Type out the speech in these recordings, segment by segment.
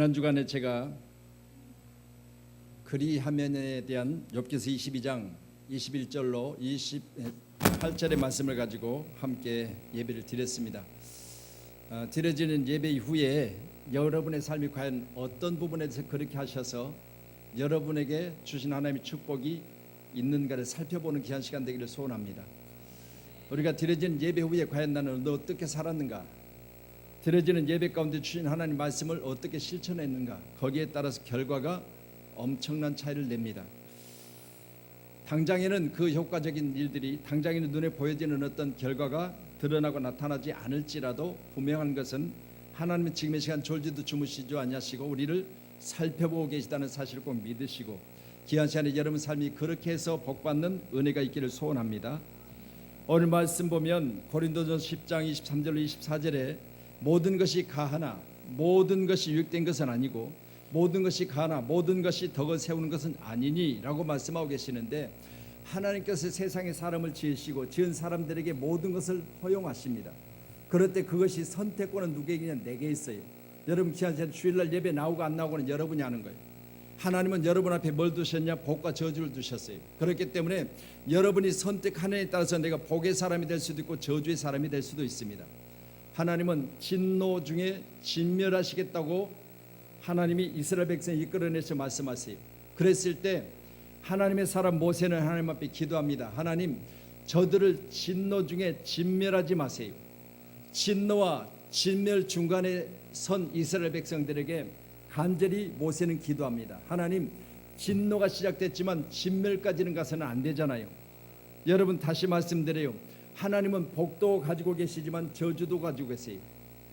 지난 주간에 제가 그리하면에 대한 욥기서 22장 21절로 28절의 말씀을 가지고 함께 예배를 드렸습니다. 드려지는 예배 이후에 여러분의 삶이 과연 어떤 부분에서 그렇게 하셔서 여러분에게 주신 하나님의 축복이 있는가를 살펴보는 귀한 시간 되기를 소원합니다. 우리가 드려지는 예배 후에 과연 나는 어떻게 살았는가, 드려지는 예배 가운데 주신 하나님 말씀을 어떻게 실천했는가, 거기에 따라서 결과가 엄청난 차이를 냅니다. 당장에는 그 효과적인 일들이, 당장에는 눈에 보여지는 어떤 결과가 드러나고 나타나지 않을지라도 분명한 것은 하나님은 지금 이 시간 졸지도 주무시지 아니하시고 우리를 살펴보고 계시다는 사실을 꼭 믿으시고, 귀한 시간에 여러분 삶이 그렇게 해서 복받는 은혜가 있기를 소원합니다. 오늘 말씀 보면 고린도전서 10장 23절로 24절에 모든 것이 가하나 모든 것이 유익된 것은 아니고 모든 것이 가하나 모든 것이 덕을 세우는 것은 아니니 라고 말씀하고 계시는데, 하나님께서 세상에 사람을 지으시고 지은 사람들에게 모든 것을 허용하십니다. 그럴 때 그것이 선택권은 누구에게냐? 내게 있어요. 여러분 귀한 시간 주일날 예배 나오고 안 나오고는 여러분이 하는 거예요. 하나님은 여러분 앞에 뭘 두셨냐? 복과 저주를 두셨어요. 그렇기 때문에 여러분이 선택하느냐에 따라서 내가 복의 사람이 될 수도 있고 저주의 사람이 될 수도 있습니다. 하나님은 진노 중에 진멸하시겠다고 하나님이 이스라엘 백성을 이끌어내서 말씀하세요. 그랬을 때 하나님의 사람 모세는 하나님 앞에 기도합니다. 하나님, 저들을 진노 중에 진멸하지 마세요. 진노와 진멸 중간에 선 이스라엘 백성들에게 간절히 모세는 기도합니다. 하나님, 진노가 시작됐지만 진멸까지는 가서는 안 되잖아요. 여러분 다시 말씀드려요. 하나님은 복도 가지고 계시지만 저주도 가지고 계세요.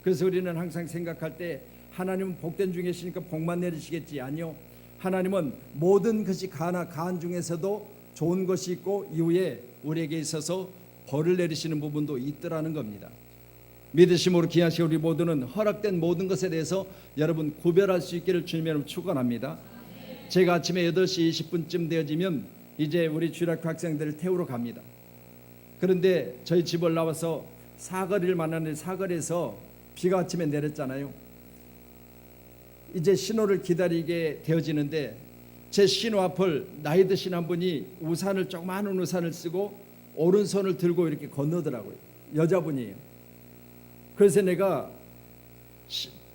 그래서 우리는 항상 생각할 때 하나님은 복된 중에 계시니까 복만 내리시겠지. 아니요, 하나님은 모든 것이 가한 중에서도 좋은 것이 있고 이후에 우리에게 있어서 벌을 내리시는 부분도 있더라는 겁니다. 믿으심으로 기하시고 우리 모두는 허락된 모든 것에 대해서 여러분 구별할 수 있기를 주님의 이름으로 축원합니다. 제가 아침에 8시 20분쯤 되어지면 이제 우리 주일학교 학생들을 태우러 갑니다. 그런데 저희 집을 나와서 사거리를 만나는데 사거리에서 비가 아침에 내렸잖아요. 이제 신호를 기다리게 되어지는데 제 신호 앞을 나이 드신 한 분이 우산을, 조그마한 우산을 쓰고 오른손을 들고 이렇게 건너더라고요. 여자분이에요. 그래서 내가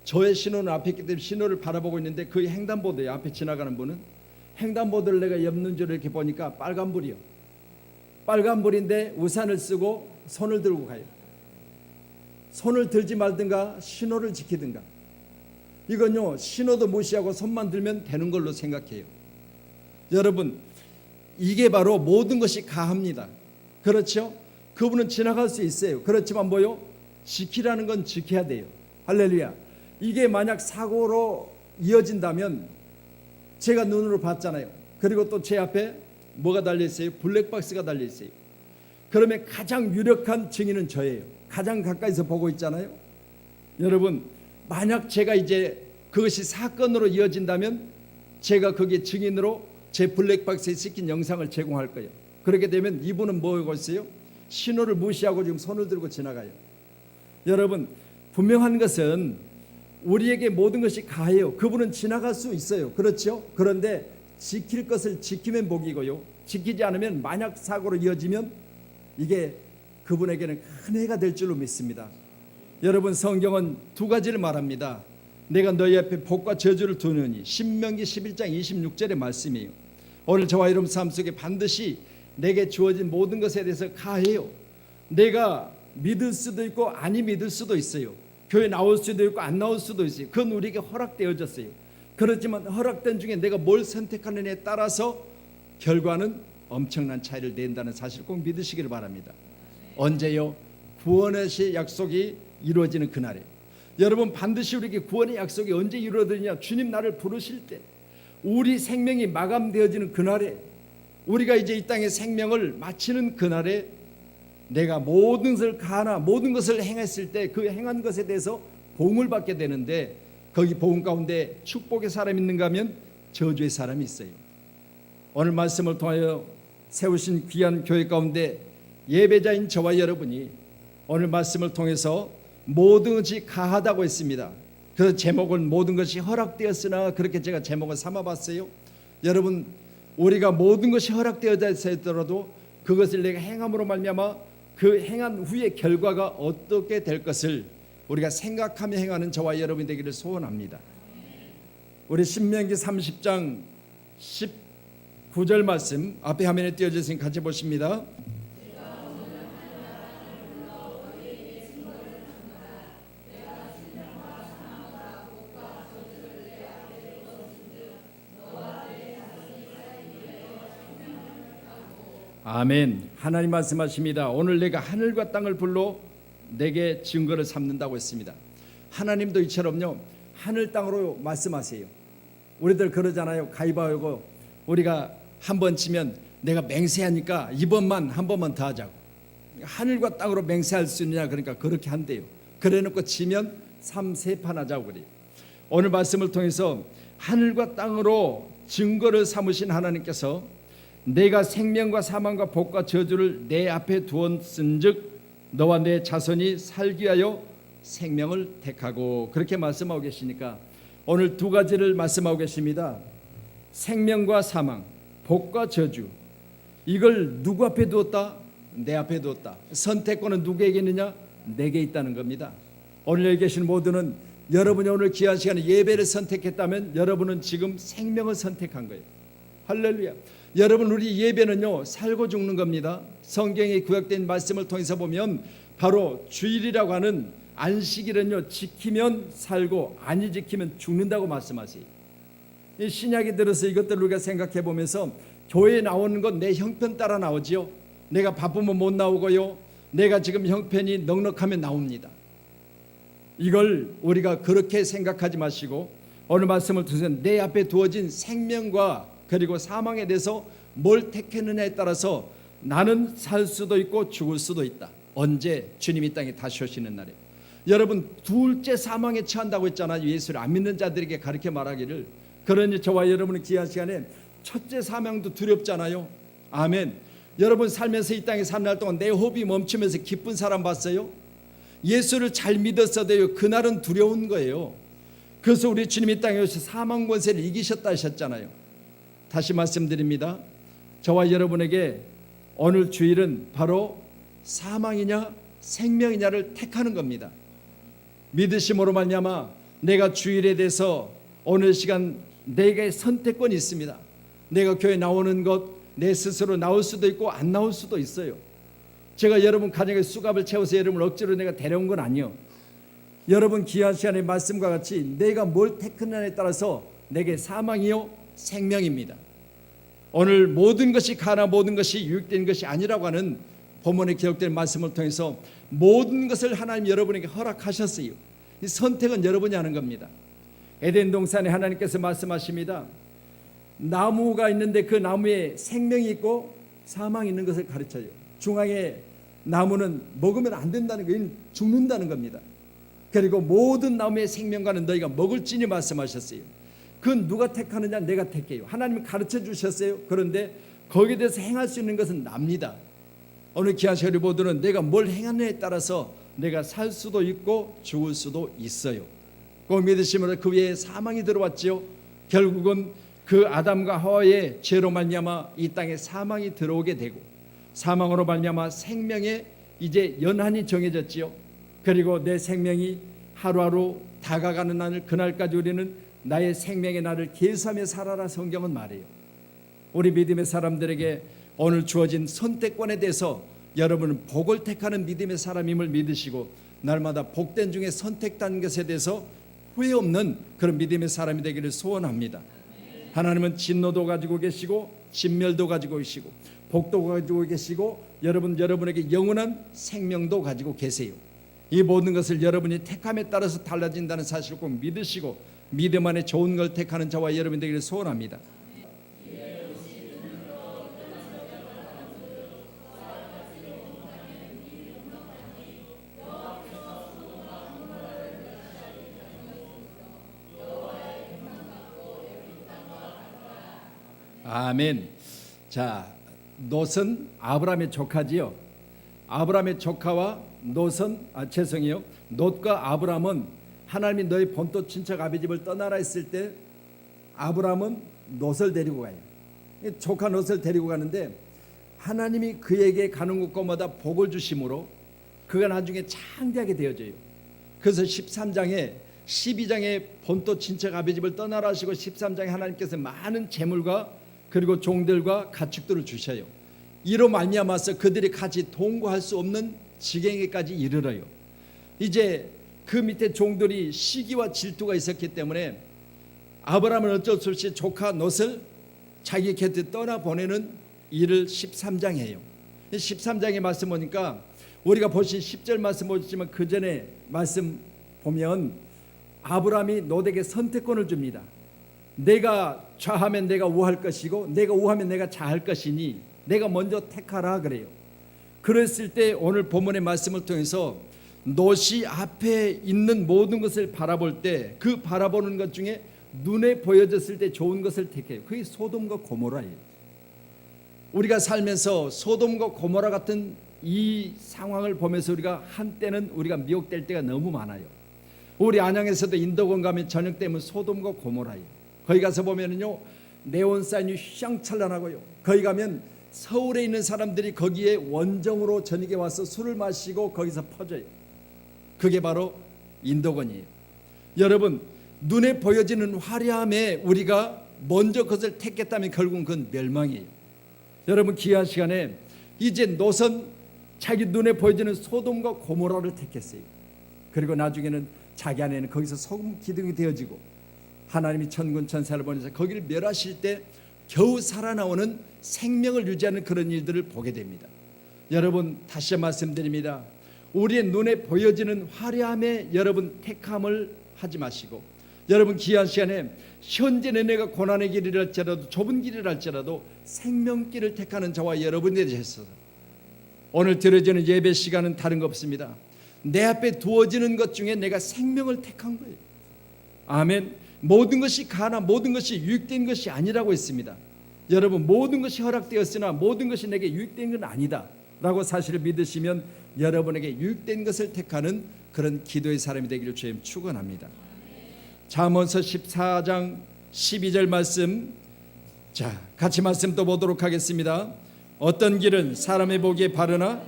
저의 신호는 앞에 있기 때문에 신호를 바라보고 있는데 그 횡단보도에 앞에 지나가는 분은 횡단보도를 내가 엮는 줄 이렇게 보니까 빨간불이요. 빨간불인데 우산을 쓰고 손을 들고 가요. 손을 들지 말든가 신호를 지키든가. 이건요, 신호도 무시하고 손만 들면 되는 걸로 생각해요. 여러분, 이게 바로 모든 것이 가합니다. 그렇죠? 그분은 지나갈 수 있어요. 그렇지만 뭐요? 지키라는 건 지켜야 돼요. 할렐루야. 이게 만약 사고로 이어진다면, 제가 눈으로 봤잖아요. 그리고 또 제 앞에 뭐가 달려있어요? 블랙박스가 달려있어요. 그러면 가장 유력한 증인은 저예요. 가장 가까이서 보고 있잖아요. 여러분, 만약 제가 이제 그것이 사건으로 이어진다면 제가 거기에 증인으로 제 블랙박스에 찍힌 영상을 제공할 거예요. 그렇게 되면 이분은 뭐 하고 있어요? 신호를 무시하고 지금 손을 들고 지나가요. 여러분, 분명한 것은 우리에게 모든 것이 가해요. 그분은 지나갈 수 있어요. 그렇죠? 그런데 지킬 것을 지키면 복이고요, 지키지 않으면 만약 사고로 이어지면 이게 그분에게는 큰 해가 될 줄로 믿습니다. 여러분, 성경은 두 가지를 말합니다. 내가 너희 앞에 복과 저주를 두느니, 신명기 11장 26절의 말씀이에요. 오늘 저와 여러분 삶 속에 반드시 내게 주어진 모든 것에 대해서 가해요. 내가 믿을 수도 있고 아니 믿을 수도 있어요. 교회 나올 수도 있고 안 나올 수도 있어요. 그건 우리에게 허락되어졌어요. 그렇지만 허락된 중에 내가 뭘 선택하느냐에 따라서 결과는 엄청난 차이를 낸다는 사실을 꼭 믿으시기를 바랍니다. 언제요? 구원의 약속이 이루어지는 그날에. 여러분, 반드시 우리에게 구원의 약속이 언제 이루어지느냐? 주님 나를 부르실 때, 우리 생명이 마감되어지는 그날에, 우리가 이제 이 땅의 생명을 마치는 그날에 내가 모든 것을 가하나 모든 것을 행했을 때 그 행한 것에 대해서 보응을 받게 되는데, 거기 보응 가운데 축복의 사람이 있는가 하면 저주의 사람이 있어요. 오늘 말씀을 통하여 세우신 귀한 교회 가운데 예배자인 저와 여러분이 오늘 말씀을 통해서 모든 것이 가하다고 했습니다. 그 제목은 모든 것이 허락되었으나 그렇게 제가 제목을 삼아봤어요. 여러분, 우리가 모든 것이 허락되어져 있더라도 그것을 내가 행함으로 말미암아 그 행한 후의 결과가 어떻게 될 것을 우리가 생각하며 행하는 저와 여러분이 되기를 소원합니다. 우리 신명기 30장 19절 말씀 앞에 화면에 띄어져 같이 보십니다. 아멘. 하나님 말씀하십니다. 오늘 내가 하늘과 땅을 불러 내게 증거를 삼는다고 했습니다. 하나님도 이처럼요 하늘 땅으로 말씀하세요. 우리들 그러잖아요. 가위바위보 우리가 한 번 치면 내가 맹세하니까 이번만 한 번만 더 하자고. 하늘과 땅으로 맹세할 수 있느냐, 그러니까 그렇게 한대요. 그래놓고 치면 3판 하자고 그래요. 오늘 말씀을 통해서 하늘과 땅으로 증거를 삼으신 하나님께서 내가 생명과 사망과 복과 저주를 내 앞에 두었은즉 너와 내 자손이 살기 위하여 생명을 택하고, 그렇게 말씀하고 계시니까 오늘 두 가지를 말씀하고 계십니다. 생명과 사망, 복과 저주, 이걸 누구 앞에 두었다? 내 앞에 두었다. 선택권은 누구에게 있느냐? 내게 있다는 겁니다. 오늘 여기 계신 모두는 여러분이 오늘 귀한 시간에 예배를 선택했다면 여러분은 지금 생명을 선택한 거예요. 할렐루야. 여러분, 우리 예배는요 살고 죽는 겁니다. 성경에 구약된 말씀을 통해서 보면 바로 주일이라고 하는 안식일은요 지키면 살고 아니 지키면 죽는다고 말씀하세요. 이 신약에 들어서 이것들을 우리가 생각해 보면서 교회에 나오는 건 내 형편 따라 나오지요. 내가 바쁘면 못 나오고요, 내가 지금 형편이 넉넉하면 나옵니다. 이걸 우리가 그렇게 생각하지 마시고 오늘 말씀을 통해서 내 앞에 두어진 생명과 그리고 사망에 대해서 뭘 택했느냐에 따라서 나는 살 수도 있고 죽을 수도 있다. 언제? 주님이 땅에 다시 오시는 날에. 여러분, 둘째 사망에 처한다고 했잖아요. 예수를 안 믿는 자들에게 가르쳐 말하기를. 그러니 저와 여러분은 귀한 시간에 첫째 사망도 두렵잖아요. 아멘. 여러분, 살면서 이 땅에 사는 날 동안 내 호흡이 멈추면서 기쁜 사람 봤어요? 예수를 잘 믿었어도요 그날은 두려운 거예요. 그래서 우리 주님이 땅에 오셔서 사망 권세를 이기셨다 하셨잖아요. 다시 말씀드립니다. 저와 여러분에게 오늘 주일은 바로 사망이냐 생명이냐를 택하는 겁니다. 믿으심으로 말미암아 내가 주일에 대해서 오늘 시간 내게 선택권이 있습니다. 내가 교회 나오는 것 내 스스로 나올 수도 있고 안 나올 수도 있어요. 제가 여러분 가정에 수갑을 채워서 여러분을 억지로 내가 데려온 건 아니요. 여러분 귀한 시간에 말씀과 같이 내가 뭘 택하느냐에 따라서 내게 사망이요 생명입니다. 오늘 모든 것이 가나 모든 것이 유익된 것이 아니라고 하는 본문에 기록된 말씀을 통해서 모든 것을 하나님 여러분에게 허락하셨어요. 이 선택은 여러분이 하는 겁니다. 에덴 동산에 하나님께서 말씀하십니다. 나무가 있는데 그 나무에 생명이 있고 사망이 있는 것을 가르쳐요. 중앙에 나무는 먹으면 안 된다는 거예요. 죽는다는 겁니다. 그리고 모든 나무의 생명과는 너희가 먹을지니 말씀하셨어요. 그건 누가 택하느냐? 내가 택해요. 하나님이 가르쳐 주셨어요. 그런데 거기에 대해서 행할 수 있는 것은 납니다. 오늘 귀한 우리 모두는 내가 뭘 행하느냐에 따라서 내가 살 수도 있고 죽을 수도 있어요. 꼭 믿으시면 그 위에 사망이 들어왔지요. 결국은 그 아담과 하와의 죄로 말미암아 이 땅에 사망이 들어오게 되고 사망으로 말미암아 생명의 이제 연한이 정해졌지요. 그리고 내 생명이 하루하루 다가가는 날 그날까지 우리는 나의 생명의 날을 계수하며 살아라 성경은 말해요. 우리 믿음의 사람들에게 오늘 주어진 선택권에 대해서 여러분은 복을 택하는 믿음의 사람임을 믿으시고 날마다 복된 중에 선택된 것에 대해서 후회 없는 그런 믿음의 사람이 되기를 소원합니다. 하나님은 진노도 가지고 계시고 진멸도 가지고 계시고 복도 가지고 계시고 여러분에게 영원한 생명도 가지고 계세요. 이 모든 것을 여러분이 택함에 따라서 달라진다는 사실을 꼭 믿으시고 믿음 안에 좋은 걸 택하는 저와 여러분 되기를 소원합니다. 아멘. 자, 롯은 아브라함의 조카지요. 아브라함의 조카와 롯과 아브라함은 하나님이 너희 본토 친척 아비 집을 떠나라 했을 때 아브라함은 롯을 데리고 가요. 조카 롯을 데리고 가는데 하나님이 그에게 가는 곳곳마다 복을 주심으로 그가 나중에 창대하게 되어져요. 그래서 12장에 본토 친척 아비 집을 떠나라 하시고 13장에 하나님께서 많은 재물과 그리고 종들과 가축들을 주셔요. 이로 말미암아서 그들이 같이 동거할 수 없는 지경에까지 이르러요. 이제 그 밑에 종들이 시기와 질투가 있었기 때문에 아브라함은 어쩔 수 없이 조카 롯을 자기 곁에 떠나보내는 일을 13장에 해요. 13장의 말씀 보니까 우리가 보신 10절 말씀 보셨지만 그 전에 말씀 보면 아브라함이 롯에게 선택권을 줍니다. 내가 좌하면 내가 우할 것이고 내가 우하면 내가 좌할 것이니 내가 먼저 택하라 그래요. 그랬을 때 오늘 본문의 말씀을 통해서 롯이 앞에 있는 모든 것을 바라볼 때 그 바라보는 것 중에 눈에 보여졌을 때 좋은 것을 택해요. 그게 소돔과 고모라예요. 우리가 살면서 소돔과 고모라 같은 이 상황을 보면서 우리가 한때는 우리가 미혹될 때가 너무 많아요. 우리 안양에서도 인도권 가면 저녁 때면 소돔과 고모라예요. 거기 가서 보면은요 네온사인이 휘황찬란하고요. 거기 가면 서울에 있는 사람들이 거기에 원정으로 저녁에 와서 술을 마시고 거기서 퍼져요. 그게 바로 인도권이에요. 여러분 눈에 보여지는 화려함에 우리가 먼저 그것을 택했다면 결국은 그건 멸망이에요. 여러분 귀한 시간에 이제 롯은 자기 눈에 보여지는 소돔과 고모라를 택했어요. 그리고 나중에는 자기 안에는 거기서 소금 기둥이 되어지고 하나님이 천군 천사를 보내서 거기를 멸하실 때 겨우 살아나오는 생명을 유지하는 그런 일들을 보게 됩니다. 여러분 다시 말씀드립니다. 우리의 눈에 보여지는 화려함에 여러분 택함을 하지 마시고 여러분 귀한 시간에 현재는 내가 고난의 길이랄지라도 좁은 길이랄지라도 생명길을 택하는 저와 여러분이 되셔서 오늘 드려지는 예배 시간은 다른 거 없습니다. 내 앞에 두어지는 것 중에 내가 생명을 택한 거예요. 아멘. 모든 것이 가나 모든 것이 유익된 것이 아니라고 했습니다. 여러분 모든 것이 허락되었으나 모든 것이 내게 유익된 건 아니다 라고 사실을 믿으시면 여러분에게 유익된 것을 택하는 그런 기도의 사람이 되기를 주님 축원합니다. 잠언서 14장 12절 말씀, 자 같이 말씀 또 보도록 하겠습니다. 어떤 길은 사람의 보기에 바르나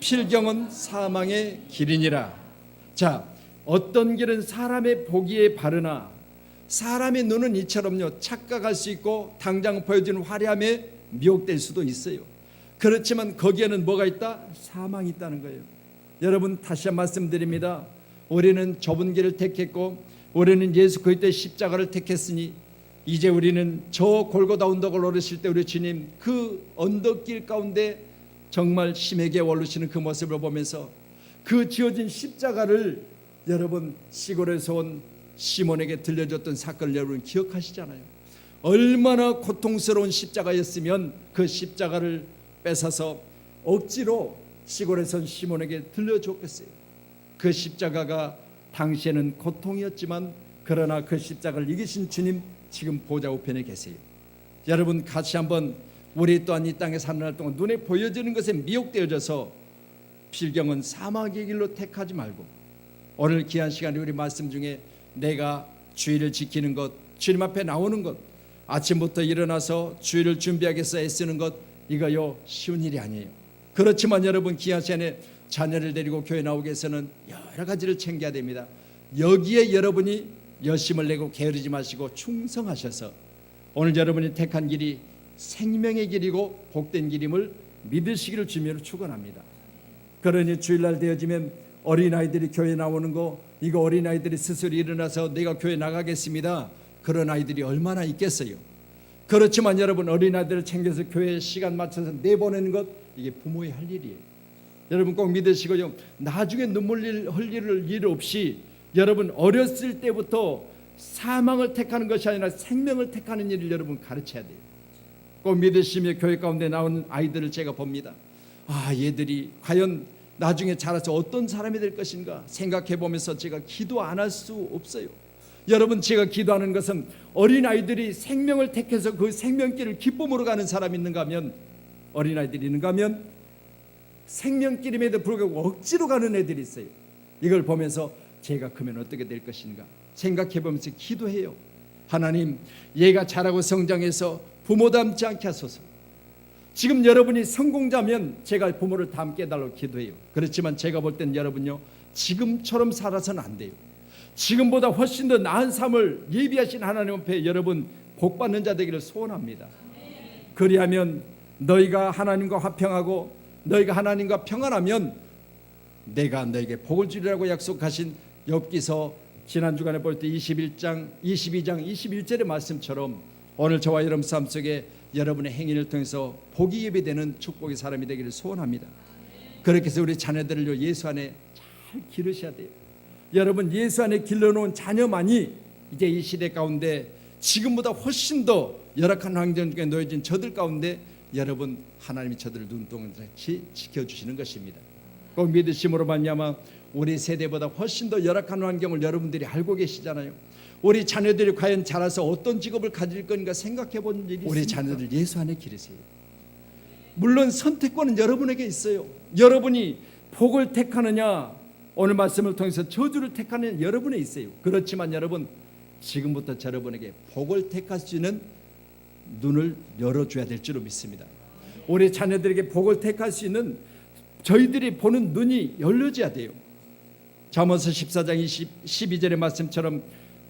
필경은 사망의 길이니라. 자 어떤 길은 사람의 보기에 바르나, 사람의 눈은 이처럼요 착각할 수 있고 당장 보여지는 화려함에 미혹될 수도 있어요. 그렇지만 거기에는 뭐가 있다? 사망이 있다는 거예요. 여러분 다시 한 말씀드립니다. 우리는 좁은 길을 택했고 우리는 예수 그리스도의 십자가를 택했으니 이제 우리는 저 골고다 언덕을 오르실 때 우리 주님 그 언덕길 가운데 정말 심하게 오르시는 그 모습을 보면서 그 지어진 십자가를 여러분 시골에서 온 시몬에게 들려줬던 사건을 여러분 기억하시잖아요. 얼마나 고통스러운 십자가였으면 그 십자가를 뺏어서 억지로 시골에서 온 시몬에게 들려줬겠어요. 그 십자가가 당시에는 고통이었지만 그러나 그 십자가를 이기신 주님 지금 보좌 우편에 계세요. 여러분 같이 한번 우리 또한 이 땅에 사는 날 동안 눈에 보여지는 것에 미혹되어져서 필경은 사망의 길로 택하지 말고 오늘 귀한 시간에 우리 말씀 중에 내가 주일을 지키는 것, 주님 앞에 나오는 것, 아침부터 일어나서 주일을 준비하기 위해서 애쓰는 것, 이거요 쉬운 일이 아니에요. 그렇지만 여러분 귀한 시간에 자녀를 데리고 교회 나오기 위해서는 여러 가지를 챙겨야 됩니다. 여기에 여러분이 열심을 내고 게으르지 마시고 충성하셔서 오늘 여러분이 택한 길이 생명의 길이고 복된 길임을 믿으시기를 주님으로 축원합니다. 그러니 주일날 되어지면 어린아이들이 교회 나오는 거, 이거 어린아이들이 스스로 일어나서 내가 교회 나가겠습니다, 그런 아이들이 얼마나 있겠어요. 그렇지만 여러분 어린아이들을 챙겨서 교회에 시간 맞춰서 내보내는 것, 이게 부모의 할 일이에요. 여러분 꼭 믿으시고요, 나중에 눈물 흘릴 일 없이 여러분 어렸을 때부터 사망을 택하는 것이 아니라 생명을 택하는 일을 여러분 가르쳐야 돼요. 꼭 믿으시며 교회 가운데 나오는 아이들을 제가 봅니다. 아, 얘들이 과연 나중에 자라서 어떤 사람이 될 것인가 생각해 보면서 제가 기도 안 할 수 없어요. 여러분 제가 기도하는 것은 어린아이들이 생명을 택해서 그 생명길을 기쁨으로 가는 사람이 있는가 하면, 어린아이들이 있는가 하면 생명길임에도 불구하고 억지로 가는 애들이 있어요. 이걸 보면서 제가 크면 어떻게 될 것인가 생각해 보면서 기도해요. 하나님, 얘가 자라고 성장해서 부모 닮지 않게 하소서. 지금 여러분이 성공자면 제가 부모를 닮게 해달라고 기도해요. 그렇지만 제가 볼 땐 여러분요, 지금처럼 살아서는 안 돼요. 지금보다 훨씬 더 나은 삶을 예비하신 하나님 앞에 여러분 복받는 자 되기를 소원합니다. 그리하면 너희가 하나님과 화평하고 너희가 하나님과 평안하면 내가 너에게 복을 주리라고 약속하신 욥기서 지난 주간에 볼 때 22장 21절의 말씀처럼 오늘 저와 여러분 삶 속에 여러분의 행위를 통해서 복이 예배되는 축복의 사람이 되기를 소원합니다. 그렇게 해서 우리 자녀들을 예수 안에 잘 기르셔야 돼요. 여러분, 예수 안에 길러놓은 자녀만이 이제 이 시대 가운데 지금보다 훨씬 더 열악한 환경 중에 놓여진 저들 가운데 여러분 하나님이 저들을 눈동자같이 지켜주시는 것입니다. 꼭 믿으심으로 말미암아 우리 세대보다 훨씬 더 열악한 환경을 여러분들이 알고 계시잖아요. 우리 자녀들이 과연 자라서 어떤 직업을 가질 건가 생각해 본 일이 있습니까? 우리 자녀들 예수 안에 기르세요. 물론 선택권은 여러분에게 있어요. 여러분이 복을 택하느냐 오늘 말씀을 통해서 저주를 택하느냐 여러분에 있어요. 그렇지만 여러분 지금부터 여러분에게 복을 택할 수 있는 눈을 열어줘야 될 줄로 믿습니다. 우리 자녀들에게 복을 택할 수 있는 저희들이 보는 눈이 열려져야 돼요. 잠언서 14장 12절의 말씀처럼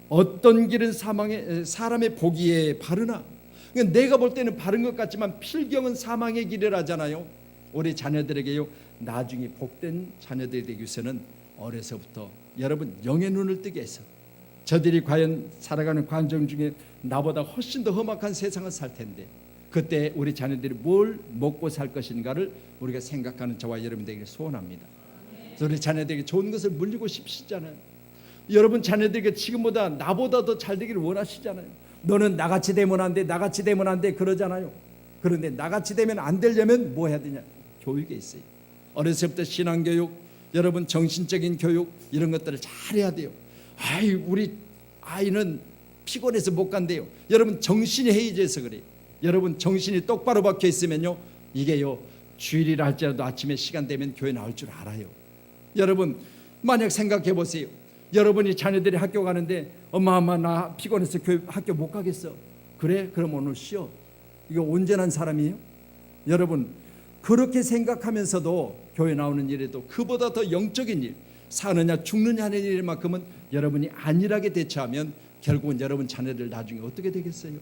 어떤 길은 사람의 보기에 바르나, 그러니까 내가 볼 때는 바른 것 같지만 필경은 사망의 길을 하잖아요. 우리 자녀들에게요, 나중에 복된 자녀들이 되기 위해서는 어려서부터 여러분 영의 눈을 뜨게 해서 저들이 과연 살아가는 과정 중에 나보다 훨씬 더 험악한 세상을 살 텐데 그때 우리 자녀들이 뭘 먹고 살 것인가를 우리가 생각하는 저와 여러분 되기를 소원합니다. 그래서 우리 자녀들에게 좋은 것을 물리고 싶으시잖아요. 여러분 자녀들에게 지금보다 나보다 더 잘 되기를 원하시잖아요. 너는 나같이 되면 안 돼, 나같이 되면 안 돼 그러잖아요. 그런데 나같이 되면 안 되려면 뭐 해야 되냐? 교육에 있어요. 어려서부터 신앙교육, 여러분 정신적인 교육 이런 것들을 잘 해야 돼요. 우리 아이는 피곤해서 못 간대요. 여러분 정신이 해이해서 그래요. 여러분 정신이 똑바로 박혀 있으면요, 이게요 주일이라 할지라도 아침에 시간 되면 교회 나올 줄 알아요. 여러분 만약 생각해 보세요. 여러분이 자녀들이 학교 가는데 엄마 나 피곤해서 학교 못 가겠어. 그래? 그럼 오늘 쉬어. 이거 온전한 사람이에요? 여러분 그렇게 생각하면서도 교회 나오는 일에도 그보다 더 영적인 일, 사느냐 죽느냐 하는 일만큼은 여러분이 안일하게 대처하면 결국은 여러분 자녀들 나중에 어떻게 되겠어요?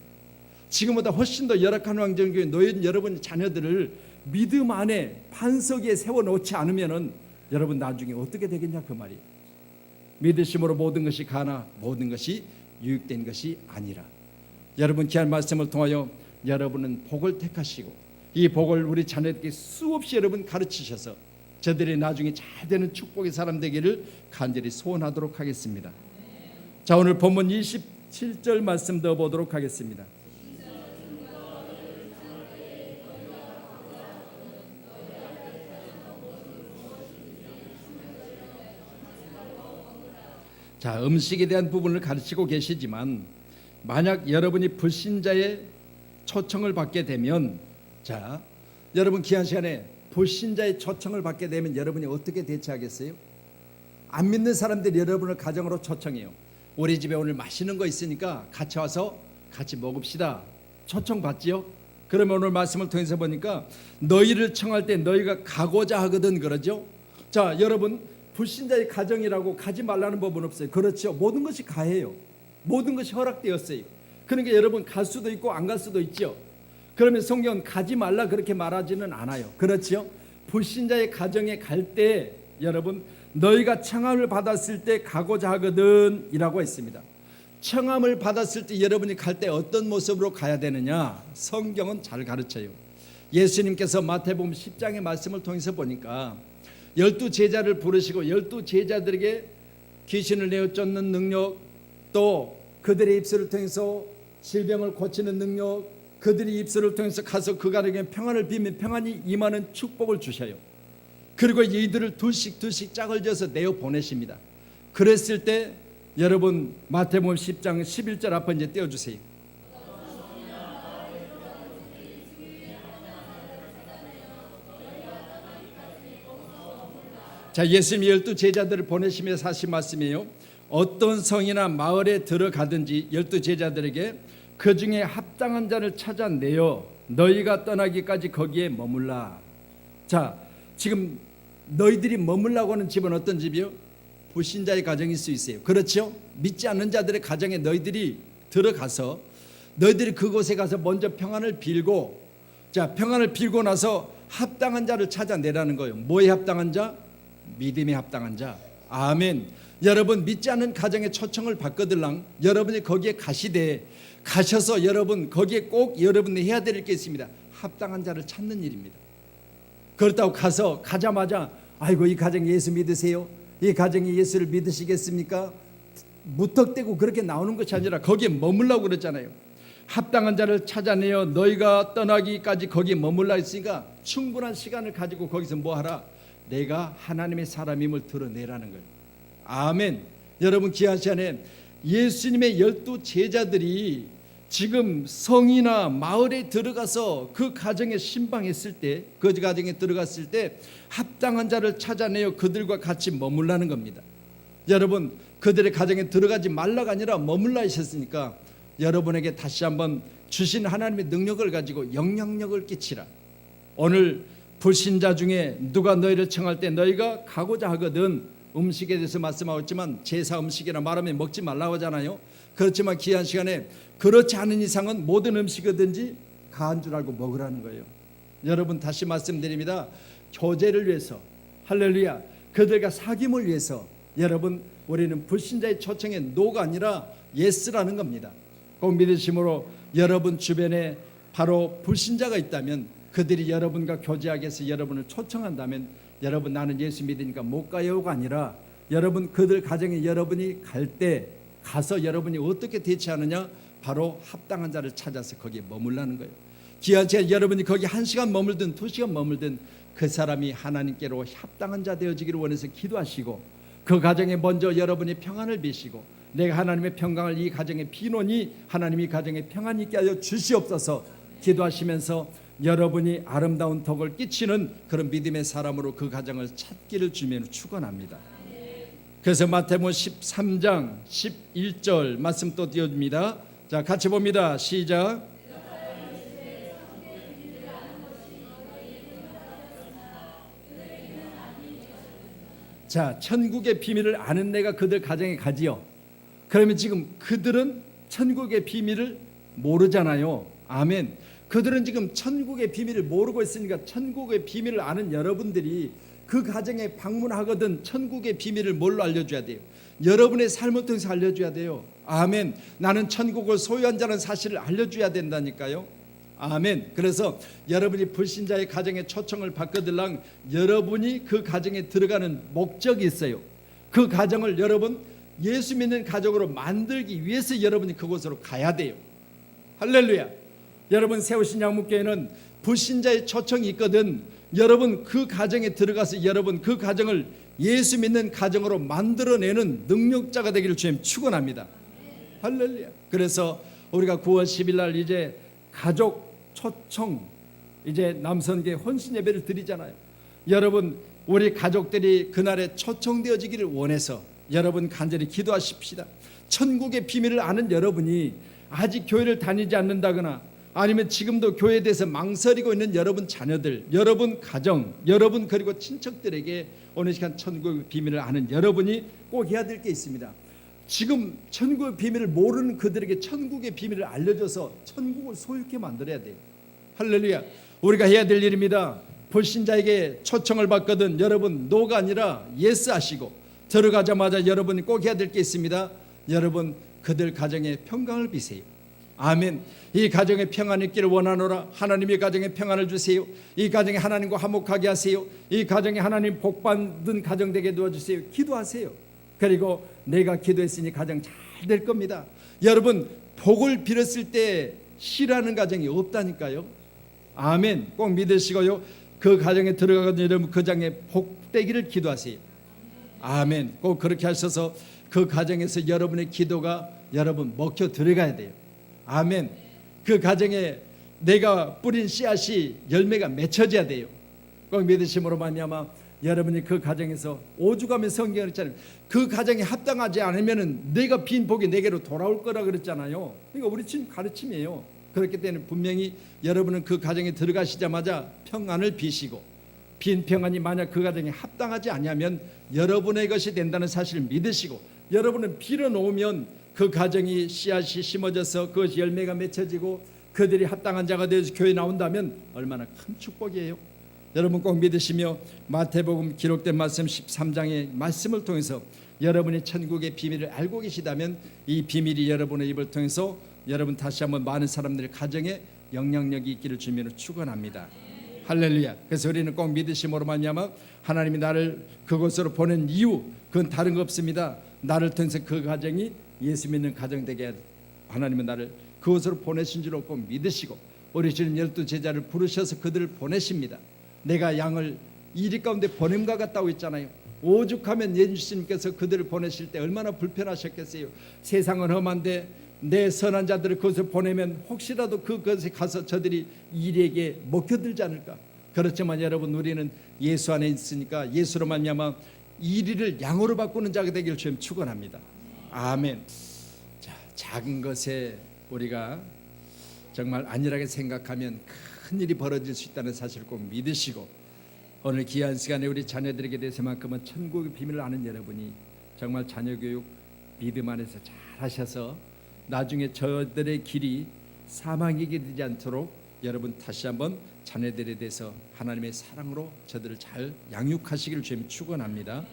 지금보다 훨씬 더 열악한 환경 중에 놓인 여러분 자녀들을 믿음 안에 반석 위에 세워놓지 않으면은 여러분 나중에 어떻게 되겠냐 그 말이에요. 믿으심으로 모든 것이 가나 모든 것이 유익된 것이 아니라. 여러분 귀한 말씀을 통하여 여러분은 복을 택하시고 이 복을 우리 자녀들에게 수없이 여러분 가르치셔서 저들이 나중에 잘 되는 축복의 사람 되기를 간절히 소원하도록 하겠습니다. 자, 오늘 본문 27절 말씀 더 보도록 하겠습니다. 자, 음식에 대한 부분을 가르치고 계시지만 만약 여러분이 불신자의 초청을 받게 되면, 자, 여러분 귀한 시간에 불신자의 초청을 받게 되면 여러분이 어떻게 대처하겠어요? 안 믿는 사람들이 여러분을 가정으로 초청해요. 우리 집에 오늘 맛있는 거 있으니까 같이 와서 같이 먹읍시다. 초청 받지요? 그러면 오늘 말씀을 통해서 보니까 너희를 청할 때 너희가 가고자 하거든 그러죠? 자, 여러분 불신자의 가정이라고 가지 말라는 법은 없어요. 그렇죠? 모든 것이 가해요. 모든 것이 허락되었어요. 그러니까 여러분 갈 수도 있고 안 갈 수도 있죠. 그러면 성경은 가지 말라 그렇게 말하지는 않아요. 그렇죠? 불신자의 가정에 갈 때 여러분 너희가 청함을 받았을 때 가고자 하거든 이라고 했습니다. 청함을 받았을 때 여러분이 갈 때 어떤 모습으로 가야 되느냐 성경은 잘 가르쳐요. 예수님께서 마태복음 10장의 말씀을 통해서 보니까 12제자를 부르시고 12제자들에게 귀신을 내어 쫓는 능력, 또 그들의 입술을 통해서 질병을 고치는 능력, 그들의 입술을 통해서 가서 그 가정에 평안을 빌면 평안이 임하는 축복을 주셔요. 그리고 이들을 둘씩 짝을 지어서 내어 보내십니다. 그랬을 때 여러분 마태복음 10장 11절 앞에 이제 떼어주세요. 자, 예수님이 12 제자들을 보내시면서 하신 말씀이에요. 어떤 성이나 마을에 들어가든지 12 제자들에게 그 중에 합당한 자를 찾아내어 너희가 떠나기까지 거기에 머물라. 자, 지금 너희들이 머물라고 하는 집은 어떤 집이요? 불신자의 가정일 수 있어요. 그렇죠? 믿지 않는 자들의 가정에 너희들이 들어가서 너희들이 그곳에 가서 먼저 평안을 빌고, 자, 평안을 빌고 나서 합당한 자를 찾아내라는 거예요. 뭐에 합당한 자? 믿음에 합당한 자. 아멘. 여러분 믿지 않는 가정에 초청을 받거들랑 여러분이 거기에 가셔서 여러분 거기에 꼭 여러분이 해야 될 게 있습니다. 합당한 자를 찾는 일입니다. 그렇다고 가자마자 아이고 이 가정 예수 믿으세요? 이 가정이 예수를 믿으시겠습니까? 무턱대고 그렇게 나오는 것이 아니라 거기에 머물라고 그랬잖아요. 합당한 자를 찾아내어 너희가 떠나기까지 거기에 머물라 했으니까 충분한 시간을 가지고 거기서 뭐하라? 내가 하나님의 사람임을 드러내라는 거예요. 아멘. 여러분 귀한 시간에 예수님의 12 제자들이 지금 성이나 마을에 들어가서 그 가정에 신방했을 때, 그 가정에 들어갔을 때 합당한 자를 찾아내어 그들과 같이 머물라는 겁니다. 여러분 그들의 가정에 들어가지 말라가 아니라 머물라 하셨으니까 여러분에게 다시 한번 주신 하나님의 능력을 가지고 영향력을 끼치라. 오늘 불신자 중에 누가 너희를 청할 때 너희가 가고자 하거든, 음식에 대해서 말씀하고 있지만 제사 음식이라 말하면 먹지 말라고 하잖아요. 그렇지만 귀한 시간에 그렇지 않은 이상은 모든 음식이든지 가한 줄 알고 먹으라는 거예요. 여러분 다시 말씀드립니다. 교제를 위해서, 할렐루야, 그들과 사귐을 위해서 여러분 우리는 불신자의 초청에 노가 아니라 예스라는 겁니다. 꼭 믿으심으로 여러분 주변에 바로 불신자가 있다면 그들이 여러분과 교제하기 위해서 여러분을 초청한다면 여러분 나는 예수 믿으니까 못 가요가 아니라 여러분 그들 가정에 여러분이 갈 때 가서 여러분이 어떻게 대처하느냐, 바로 합당한 자를 찾아서 거기에 머물라는 거예요. 귀한 시간 여러분이 거기 1시간 머물든 2시간 머물든 그 사람이 하나님께로 합당한 자 되어지기를 원해서 기도하시고 그 가정에 먼저 여러분이 평안을 비시고 내가 하나님의 평강을 이 가정에 비노니 하나님이 가정에 평안이 있게 하여 주시옵소서 기도하시면서 여러분이 아름다운 덕을 끼치는 그런 믿음의 사람으로 그 가정을 찾기를 주님으로 축원합니다. 그래서 마태복음 13장 11절 말씀 또 띄워줍니다. 자, 같이 봅니다. 시작. 자, 천국의 비밀을 아는 내가 그들 가정에 가지요. 그러면 지금 그들은 천국의 비밀을 모르잖아요. 아멘. 그들은 지금 천국의 비밀을 모르고 있으니까 천국의 비밀을 아는 여러분들이 그 가정에 방문하거든 천국의 비밀을 뭘로 알려줘야 돼요? 여러분의 삶을 통해서 알려줘야 돼요. 아멘. 나는 천국을 소유한 자는 사실을 알려줘야 된다니까요. 아멘. 그래서 여러분이 불신자의 가정에 초청을 받거들랑 여러분이 그 가정에 들어가는 목적이 있어요. 그 가정을 여러분 예수 믿는 가족으로 만들기 위해서 여러분이 그곳으로 가야 돼요. 할렐루야. 여러분 세우신 양목교회는 불신자의 초청이 있거든 여러분 그 가정에 들어가서 여러분 그 가정을 예수 믿는 가정으로 만들어내는 능력자가 되기를 주님 축원합니다. 할렐루야. 그래서 우리가 9월 10일 날 이제 가족 초청 이제 남선계 혼신 예배를 드리잖아요. 여러분 우리 가족들이 그날에 초청되어지기를 원해서 여러분 간절히 기도하십시다. 천국의 비밀을 아는 여러분이 아직 교회를 다니지 않는다거나 아니면 지금도 교회에 대해서 망설이고 있는 여러분 자녀들, 여러분 가정, 여러분 그리고 친척들에게 오늘 시간 천국의 비밀을 아는 여러분이 꼭 해야 될 게 있습니다. 지금 천국의 비밀을 모르는 그들에게 천국의 비밀을 알려줘서 천국을 소유케 만들어야 돼요. 할렐루야. 우리가 해야 될 일입니다. 불신자에게 초청을 받거든 여러분 노가 아니라 예스 하시고 들어가자마자 여러분이 꼭 해야 될 게 있습니다. 여러분 그들 가정에 평강을 비세요. 아멘. 이 가정에 평안이 있기를 원하노라. 하나님이 가정에 평안을 주세요. 이 가정에 하나님과 화목하게 하세요. 이 가정에 하나님 복받은 가정 되게 도와주세요. 기도하세요. 그리고 내가 기도했으니 가정 잘 될 겁니다. 여러분 복을 빌었을 때 싫어하는 가정이 없다니까요. 아멘. 꼭 믿으시고요. 그 가정에 들어가거든요. 여러분 그 가정에 복되기를 기도하세요. 아멘. 꼭 그렇게 하셔서 그 가정에서 여러분의 기도가 여러분 먹혀 들어가야 돼요. 아멘. 그 가정에 내가 뿌린 씨앗이 열매가 맺혀져야 돼요. 꼭 믿으심으로 말미암아 여러분이 그 가정에서 오죽하면 성경을 했잖아요. 그 가정이 합당하지 않으면 내가 빈 복이 내게로 돌아올 거라 그랬잖아요. 그러니까 우리 지금 가르침이에요. 그렇기 때문에 분명히 여러분은 그 가정에 들어가시자마자 평안을 비시고, 빈 평안이 만약 그 가정에 합당하지 않으면 여러분의 것이 된다는 사실을 믿으시고, 여러분은 빌어놓으면 그 가정이 씨앗이 심어져서 그것이 열매가 맺혀지고 그들이 합당한 자가 되어서 교회에 나온다면 얼마나 큰 축복이에요. 여러분 꼭 믿으시며 마태복음 기록된 말씀 13장의 말씀을 통해서 여러분이 천국의 비밀을 알고 계시다면 이 비밀이 여러분의 입을 통해서 여러분 다시 한번 많은 사람들의 가정에 영향력이 있기를 주님으로 축원합니다. 할렐루야. 그래서 우리는 꼭 믿으심으로 말미암아 하나님이 나를 그곳으로 보낸 이유, 그건 다른 거 없습니다. 나를 통해서 그 가정이 예수 믿는 가정 되게 하나님은 나를 그곳으로 보내신 줄로 꼭 믿으시고, 우리 주님 12제자를 부르셔서 그들을 보내십니다. 내가 양을 이리 가운데 보냄과 같다고 했잖아요. 오죽하면 예수님께서 그들을 보내실 때 얼마나 불편하셨겠어요. 세상은 험한데 내 선한 자들을 그것을 보내면 혹시라도 그것에 가서 저들이 이리에게 먹혀들지 않을까. 그렇지만 여러분, 우리는 예수 안에 있으니까 예수로 말미암아 이리를 양으로 바꾸는 자가 되기를 주님 축원합니다. 아멘. 자, 작은 것에 우리가 정말 안일하게 생각하면 큰 일이 벌어질 수 있다는 사실을 꼭 믿으시고, 오늘 귀한 시간에 우리 자녀들에게 대해서만큼은 천국의 비밀을 아는 여러분이 정말 자녀 교육 믿음 안에서 잘 하셔서 나중에 저들의 길이 사망이 되지 않도록 여러분 다시 한번 자녀들에 대해서 하나님의 사랑으로 저들을 잘 양육하시기를 주님 축원합니다.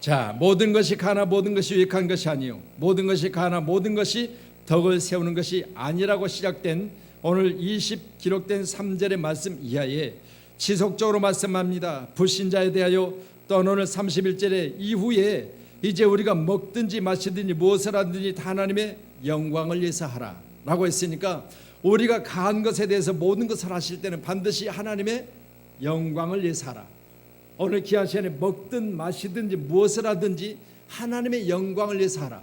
자, 모든 것이 가나 모든 것이 유익한 것이 아니요, 모든 것이 가나 모든 것이 덕을 세우는 것이 아니라고 시작된 오늘 20 기록된 3절의 말씀 이하에 지속적으로 말씀합니다. 불신자에 대하여 또 오늘 31절에 이후에 이제 우리가 먹든지 마시든지 무엇을 하든지 다 하나님의 영광을 위해서 하라 라고 했으니까, 우리가 가한 것에 대해서 모든 것을 하실 때는 반드시 하나님의 영광을 위해서 하라. 오늘 귀한 시간에 먹든 마시든지 무엇을 하든지 하나님의 영광을 위해서 하라.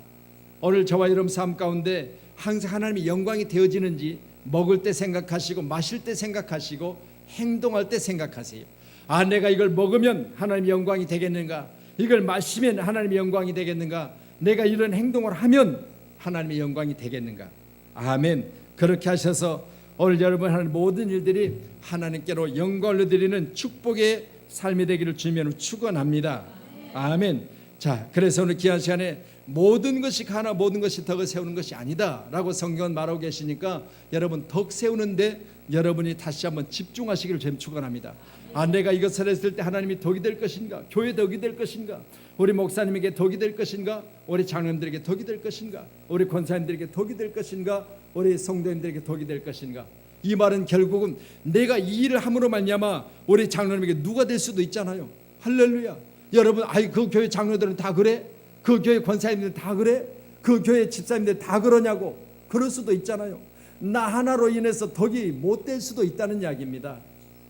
오늘 저와 여러분 삶 가운데 항상 하나님의 영광이 되어지는지 먹을 때 생각하시고, 마실 때 생각하시고, 행동할 때 생각하세요. 아, 내가 이걸 먹으면 하나님의 영광이 되겠는가? 이걸 마시면 하나님의 영광이 되겠는가? 내가 이런 행동을 하면 하나님의 영광이 되겠는가? 아멘. 그렇게 하셔서 오늘 여러분 하는 모든 일들이 하나님께로 영광을 드리는 축복의 삶이 되기를 주님으로 축원합니다. 아멘. 자, 그래서 오늘 귀한 시간에 모든 것이 가나 모든 것이 덕을 세우는 것이 아니다 라고 성경은 말하고 계시니까, 여러분 덕 세우는데 여러분이 다시 한번 집중하시기를 주님 축원합니다. 아, 내가 이것을 했을 때 하나님이 덕이 될 것인가? 교회 덕이 될 것인가? 우리 목사님에게 덕이 될 것인가? 우리 장로님들에게 덕이 될 것인가? 우리 권사님들에게 덕이 될 것인가? 우리 성도님들에게 덕이 될 것인가? 이 말은 결국은 내가 이 일을 함으로 말미암아 우리 장로님에게 누가 될 수도 있잖아요. 할렐루야. 여러분, 아이 그 교회 장로들은 다 그래? 그 교회 권사님들 다 그래? 그 교회 집사님들 다 그러냐고? 그럴 수도 있잖아요. 나 하나로 인해서 덕이 못 될 수도 있다는 이야기입니다.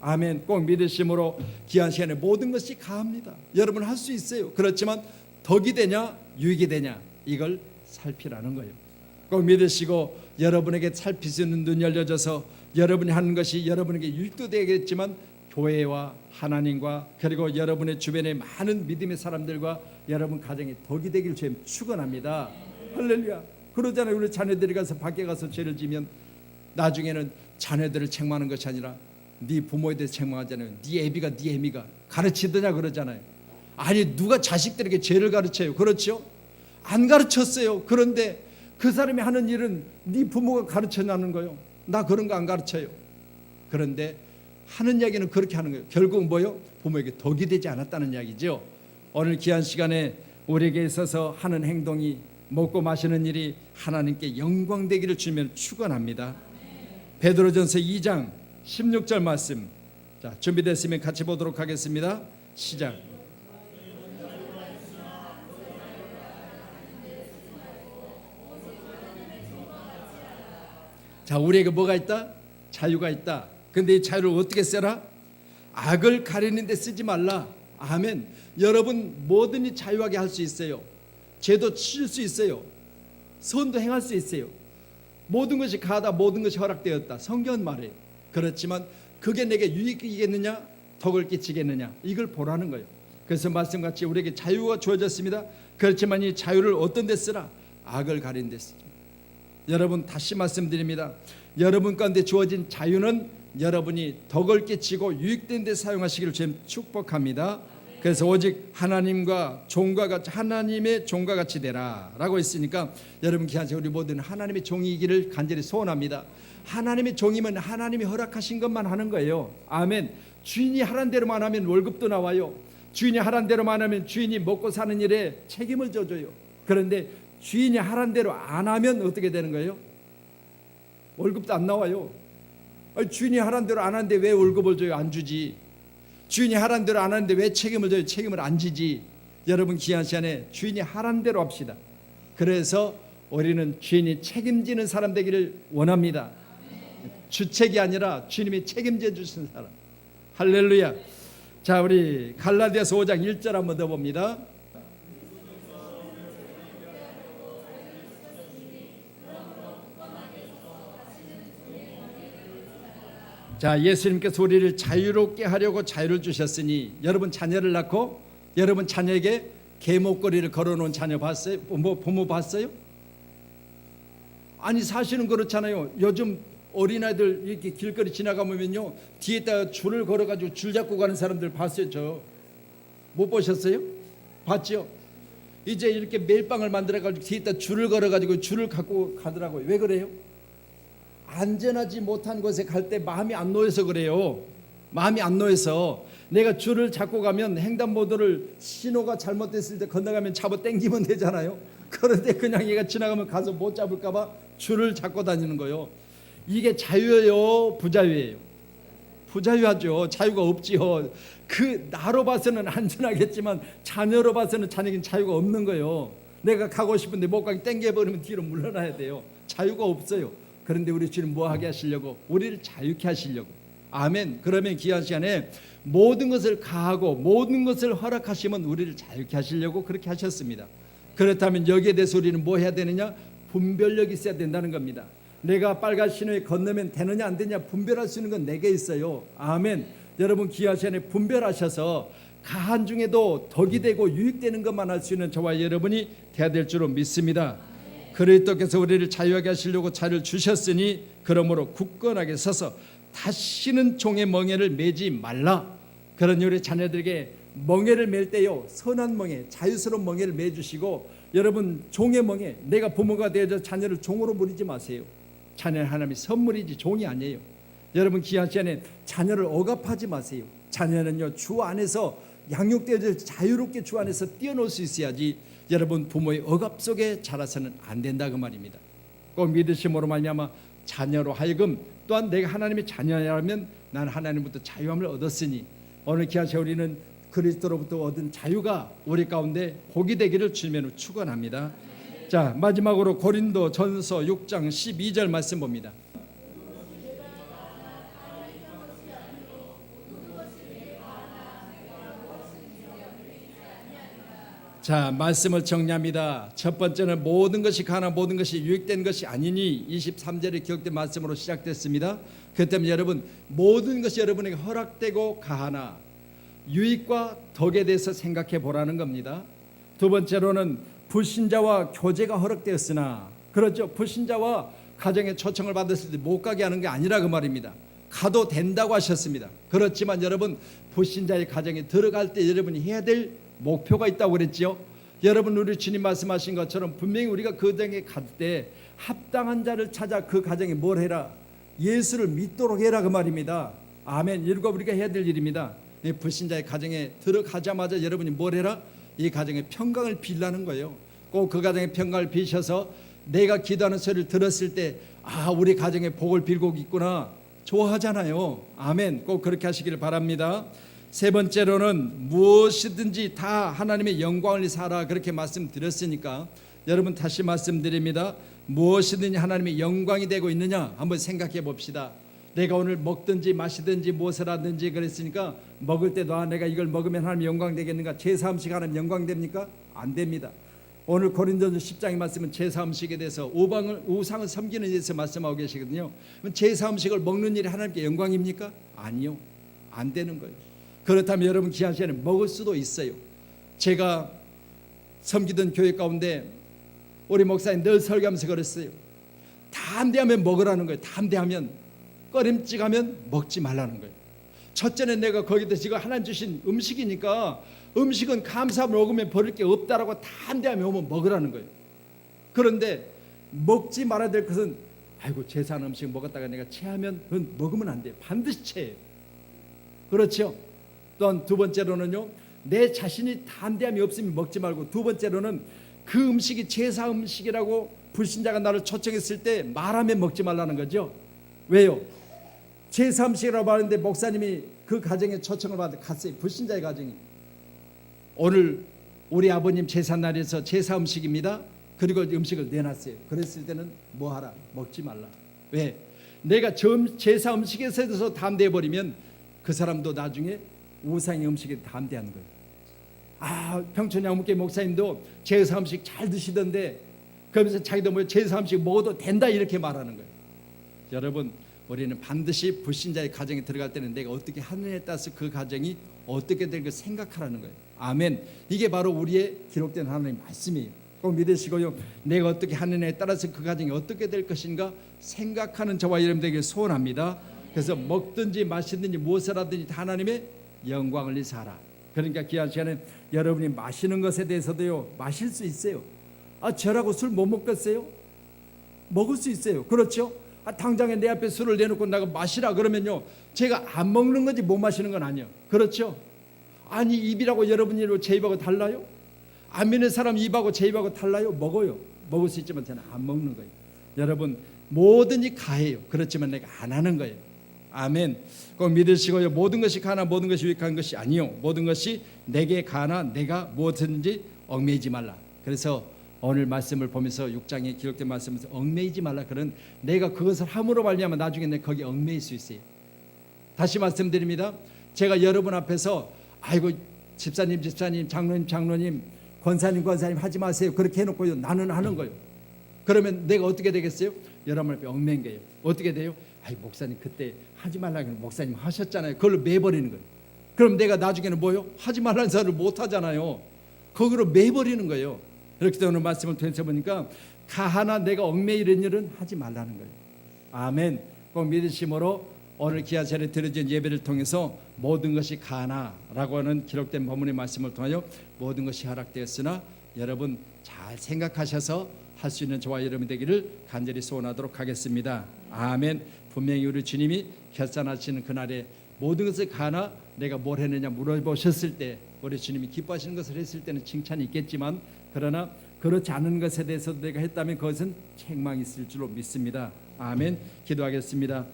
아멘. 꼭 믿으심으로 귀한 시간에 모든 것이 가합니다. 여러분 할 수 있어요. 그렇지만 덕이 되냐 유익이 되냐 이걸 살피라는 거예요. 꼭 믿으시고 여러분에게 살필 수 있는 눈 열려져서 여러분이 하는 것이 여러분에게 유익도 되겠지만 교회와 하나님과 그리고 여러분의 주변의 많은 믿음의 사람들과 여러분 가정에 덕이 되기를 주님 축원합니다. 할렐루야. 그러잖아요. 우리 자녀들이 가서 밖에 가서 죄를 지면 나중에는 자녀들을 책망하는 것이 아니라 네 부모에 대해서 책망하잖아요. 네 애비가 네 애미가 가르치더냐 그러잖아요. 아니 누가 자식들에게 죄를 가르쳐요? 그렇죠? 안 가르쳤어요. 그런데 그 사람이 하는 일은 네 부모가 가르쳐냐는 거예요. 나 그런 거 안 가르쳐요. 그런데 하는 이야기는 그렇게 하는 거예요. 결국은 뭐요? 부모에게 덕이 되지 않았다는 이야기죠. 오늘 귀한 시간에 우리에게 있어서 하는 행동이 먹고 마시는 일이 하나님께 영광 되기를 주면 축원합니다. 베드로전서 2장 16절 말씀. 자, 준비됐으면 같이 보도록 하겠습니다. 시작. 자, 우리에게 뭐가 있다? 자유가 있다. 근데 이 자유를 어떻게 써라? 악을 가리는 데 쓰지 말라. 아멘. 여러분 뭐든지 자유하게 할 수 있어요. 죄도 칠 수 있어요. 선도 행할 수 있어요. 모든 것이 가다 모든 것이 허락되었다. 성경은 말해요. 그렇지만 그게 내게 유익이겠느냐 덕을 끼치겠느냐 이걸 보라는 거예요. 그래서 말씀같이 우리에게 자유가 주어졌습니다. 그렇지만 이 자유를 어떤 데 쓰라? 악을 가린 데 쓰라. 여러분 다시 말씀드립니다. 여러분 가운데 주어진 자유는 여러분이 덕을 끼치고 유익된 데 사용하시기를 주님 축복합니다. 그래서 오직 하나님과 종과 같이 하나님의 종과 같이 되라 라고 했으니까 여러분 기한세 우리 모두는 하나님의 종이기를 간절히 소원합니다. 하나님의 종이면 하나님이 허락하신 것만 하는 거예요. 아멘. 주인이 하란 대로만 하면 월급도 나와요. 주인이 하란 대로만 하면 주인이 먹고 사는 일에 책임을 져줘요. 그런데 주인이 하란 대로 안 하면 어떻게 되는 거예요? 월급도 안 나와요. 주인이 하란 대로 안 하는데 왜 월급을 줘요? 안 주지. 주인이 하란 대로 안 하는데 왜 책임을 져요? 책임을 안 지지. 여러분 귀한 시간에 주인이 하란 대로 합시다. 그래서 우리는 주인이 책임지는 사람 되기를 원합니다. 주책이 아니라 주님이 책임져 주시는 사람. 할렐루야. 자, 우리 갈라디아서 5장 1절 한번 더 봅니다. 자, 예수님께서 우리를 자유롭게 하려고 자유를 주셨으니 여러분 자녀를 낳고 여러분 자녀에게 개목걸이를 걸어놓은 자녀 봤어요? 부모 봤어요? 아니 사실은 그렇잖아요. 요즘 어린아이들 이렇게 길거리 지나가면요 뒤에다 줄을 걸어가지고 줄 잡고 가는 사람들 봤어요. 저 못 보셨어요? 봤죠? 이제 이렇게 멜빵을 만들어가지고 뒤에다 줄을 걸어가지고 줄을 갖고 가더라고요. 왜 그래요? 안전하지 못한 곳에 갈 때 마음이 안 놓여서 그래요. 마음이 안 놓여서 내가 줄을 잡고 가면 횡단보도를 신호가 잘못됐을 때 건너가면 잡아 당기면 되잖아요. 그런데 그냥 얘가 지나가면 가서 못 잡을까 봐 줄을 잡고 다니는 거예요. 이게 자유예요? 부자유예요? 부자유하죠. 자유가 없지요. 그 나로 봐서는 안전하겠지만 자녀로 봐서는 자녀에겐 자유가 없는 거예요. 내가 가고 싶은데 못 가게 당겨버리면 뒤로 물러나야 돼요. 자유가 없어요. 그런데 우리 주님 뭐 하게 하시려고? 우리를 자유케 하시려고. 아멘. 그러면 귀한 시간에 모든 것을 가하고 모든 것을 허락하시면 우리를 자유케 하시려고 그렇게 하셨습니다. 그렇다면 여기에 대해서 우리는 뭐 해야 되느냐? 분별력이 있어야 된다는 겁니다. 내가 빨간 신호에 건너면 되느냐 안 되느냐 분별할 수 있는 건 내게 있어요. 아멘. 여러분 귀한 시간에 분별하셔서 가한 중에도 덕이 되고 유익되는 것만 할 수 있는 저와 여러분이 돼야 될 줄로 믿습니다. 그리스도께서 우리를 자유하게 하시려고 자유를 주셨으니 그러므로 굳건하게 서서 다시는 종의 멍에를 매지 말라. 그러니 우리 자녀들에게 멍에를 맬 때요 선한 멍에 자유스러운 멍에를 매주시고 여러분 종의 멍에 내가 부모가 되어서 자녀를 종으로 부리지 마세요. 자녀는 하나님의 선물이지 종이 아니에요. 여러분 귀한 시간에 자녀를 억압하지 마세요. 자녀는요 주 안에서 양육되어서 자유롭게 주 안에서 뛰어놀 수 있어야지 여러분 부모의 억압 속에 자라서는 안 된다 그 말입니다. 꼭 믿으심으로 말미암아 자녀로 하여금 또한 내가 하나님의 자녀라면 난 하나님부터 자유함을 얻었으니 오늘 귀한 시간 우리는 그리스도로부터 얻은 자유가 우리 가운데 복이 되기를 주님으로 축원합니다. 자 마지막으로 고린도 전서 6장 12절 말씀 봅니다. 자 말씀을 정리합니다. 첫 번째는 모든 것이 가나 모든 것이 유익된 것이 아니니 23절에 기록된 말씀으로 시작됐습니다. 그 때문에 여러분 모든 것이 여러분에게 허락되고 가하나 유익과 덕에 대해서 생각해 보라는 겁니다. 두 번째로는 불신자와 교제가 허락되었으나 그렇죠. 불신자와 가정에 초청을 받았을 때 못 가게 하는 게 아니라 그 말입니다. 가도 된다고 하셨습니다. 그렇지만 여러분 불신자의 가정에 들어갈 때 여러분이 해야 될 목표가 있다고 그랬죠. 여러분 우리 주님 말씀하신 것처럼 분명히 우리가 그 가정에 갈 때 합당한 자를 찾아 그 가정에 뭘 해라? 예수를 믿도록 해라 그 말입니다. 아멘. 이거 우리가 해야 될 일입니다. 불신자의 가정에 들어가자마자 여러분이 뭘 해라? 이 가정의 평강을 빌라는 거예요. 꼭 그 가정의 평강을 비셔서 내가 기도하는 소리를 들었을 때 아 우리 가정에 복을 빌고 있구나 좋아하잖아요. 아멘. 꼭 그렇게 하시기를 바랍니다. 세 번째로는 무엇이든지 다 하나님의 영광을 위해 살아 그렇게 말씀드렸으니까 여러분 다시 말씀드립니다. 무엇이든지 하나님의 영광이 되고 있느냐 한번 생각해 봅시다. 내가 오늘 먹든지 마시든지 무엇을 하든지 그랬으니까 먹을 때도 내가 이걸 먹으면 하나님 영광 되겠는가? 제사 음식 하나님 영광 됩니까? 안 됩니다. 오늘 고린도전서 10장의 말씀은 제사 음식에 대해서 우상을 섬기는 데 대해서 말씀하고 계시거든요. 그럼 제사 음식을 먹는 일이 하나님께 영광입니까? 아니요, 안 되는 거예요. 그렇다면 여러분 귀한 시간에 먹을 수도 있어요. 제가 섬기던 교회 가운데 우리 목사님 늘 설교하면서 그랬어요. 담대하면 먹으라는 거예요. 담대하면, 꺼림칙하면 먹지 말라는 거예요. 첫째는 내가 거기다 지금 하나님 주신 음식이니까 음식은 감사하며 먹으면 버릴 게 없다라고 담대하며 오면 먹으라는 거예요. 그런데 먹지 말아야 될 것은 아이고 제사하는 음식 먹었다가 내가 체하면 그건 먹으면 안 돼요. 반드시 체해요. 그렇죠? 또한 두 번째로는요, 내 자신이 담대함이 없으면 먹지 말고, 두 번째로는 그 음식이 제사 음식이라고 불신자가 나를 초청했을 때 말하면 먹지 말라는 거죠. 왜요? 제사 음식이라고 하는데 목사님이 그 가정에 초청을 받아 갔어요. 불신자의 가정이. 오늘 우리 아버님 제사날에서 제사 음식입니다. 그리고 음식을 내놨어요. 그랬을 때는 뭐 하라? 먹지 말라. 왜? 내가 제사 음식에 대해서 담대해버리면 그 사람도 나중에 우상의 음식에 담대하는 거예요. 평촌양문교 목사님도 제사 음식 잘 드시던데 그러면서 자기도 뭐 제사 음식 먹어도 된다 이렇게 말하는 거예요. 여러분, 우리는 반드시 불신자의 가정에 들어갈 때는 내가 어떻게 하느냐에 따라서 그 가정이 어떻게 될 걸 생각하라는 거예요. 아멘. 이게 바로 우리의 기록된 하나님의 말씀이에요. 꼭 믿으시고요, 내가 어떻게 하느냐에 따라서 그 가정이 어떻게 될 것인가 생각하는 저와 여러분들에게 소원합니다. 그래서 먹든지 마시든지 무엇을 하든지 하나님의 영광을 위해서 하라. 그러니까 귀한 시간에 여러분이 마시는 것에 대해서도요, 마실 수 있어요. 저라고 술 못 먹겠어요? 먹을 수 있어요. 그렇죠? 당장에 내 앞에 술을 내놓고 나가 마시라 그러면요, 제가 안 먹는 건지 못 마시는 건 아니에요. 그렇죠? 아니, 입이라고 여러분 입하고 제 입하고 달라요? 안 믿는 사람 입하고 제 입하고 달라요? 먹어요. 먹을 수 있지만 저는 안 먹는 거예요. 여러분, 뭐든지 가해요. 그렇지만 내가 안 하는 거예요. 아멘. 꼭 믿으시고요, 모든 것이 가나 모든 것이 유익한 것이 아니요, 모든 것이 내게 가나 내가 무엇든지 얽매이지 말라. 그래서 오늘 말씀을 보면서 6장에 기록된 말씀에서 얽매이지 말라, 그런 내가 그것을 함으로 말미암아 나중에 내가 거기에 얽매일 수 있어요. 다시 말씀드립니다. 제가 여러분 앞에서 아이고 집사님 장로님 권사님 하지 마세요 그렇게 해놓고요, 나는 하는 거예요. 그러면 내가 어떻게 되겠어요? 여러분 앞에 얽매인 거예요. 어떻게 돼요? 목사님 그때 하지 말라고 목사님 하셨잖아요. 그걸로 매버리는 거예요. 그럼 내가 나중에는 뭐요? 하지 말라는 사람을 못 하잖아요. 거기로 매버리는 거예요. 이렇게 오늘 말씀을 되새보니까 가하나 내가 얽매이는 일은 하지 말라는 거예요. 아멘. 꼭 믿으심으로 오늘 귀한 자리에 드려진 예배를 통해서 모든 것이 가하나라고 하는 기록된 본문의 말씀을 통하여 모든 것이 허락되었으나 여러분 잘 생각하셔서 할 수 있는 저와 여러분 되기를 간절히 소원하도록 하겠습니다. 아멘. 분명히 우리 주님이 결산하시는 그날에 모든 것을 가나 내가 뭘 했느냐 물어보셨을 때 우리 주님이 기뻐하시는 것을 했을 때는 칭찬이 있겠지만, 그러나 그렇지 않은 것에 대해서도 내가 했다면 그것은 책망이 있을 줄로 믿습니다. 아멘. 기도하겠습니다.